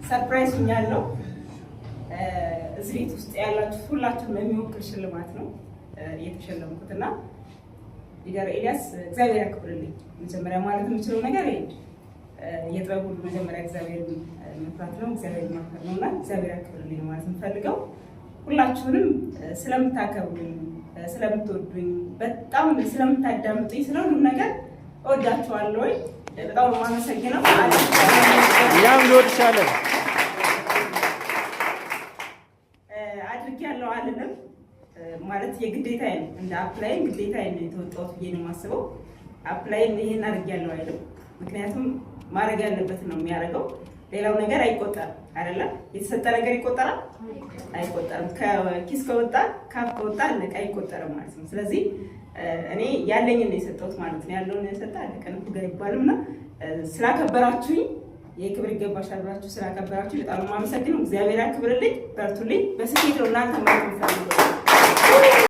ሰርፕራይዝ ሆኛለሁ። እዚህ ቤት ውስጥ ያላችሁ ሁላችሁም የሚወክል ሽልማት ነው የተሸለምኩትና ሊደር ኤልያስ እግዚአብሔር ያክብርልኝ። መጀመሪያ ማለት የምችለው ነገር የጥበብ ሁሉ መጀመሪያ እግዚአብሔር መፍራት ነው፣ እግዚአብሔር ማክበር ነውና እግዚአብሔር ያክብርልኝ ማለት የምፈልገው ሁላችሁንም ስለምታከብሩኝ፣ ስለምትወዱኝ፣ በጣም ስለምታዳምጡኝ ስለሁሉም ነገር እወዳችኋለሁ። በጣም የማመሰግነው እኛም እንወድሻለን። አድርጌያለሁ አልልም ማለት የግዴታዬ ነው። እንደ አፕላይን ግዴታዬ ነው የተወጣሁት ብዬ ነው የማስበው። አፕላይን ይሄን አድርጌያለሁ አይደለም፣ ምክንያቱም ማድረግ ያለበት ነው የሚያደርገው። ሌላው ነገር አይቆጠርም አይደለ? የተሰጠ ነገር ይቆጠራል አይቆጠርም? ከኪስ ከወጣ ካፍ ከወጣ አለቀ አይቆጠርም ማለት ነው። ስለዚህ እኔ ያለኝን ነው የሰጠሁት ማለት ነው። ያለውን የሰጠ አለቀን ጋር ይባልምና ስላከበራችሁኝ የክብር ይገባሻል ብላችሁ ስላከበራችሁ በጣም የማመሰግነው። እግዚአብሔር ያክብርልኝ። በርቱልኝ። በስኬት ነው እናንተ ማለት ነው።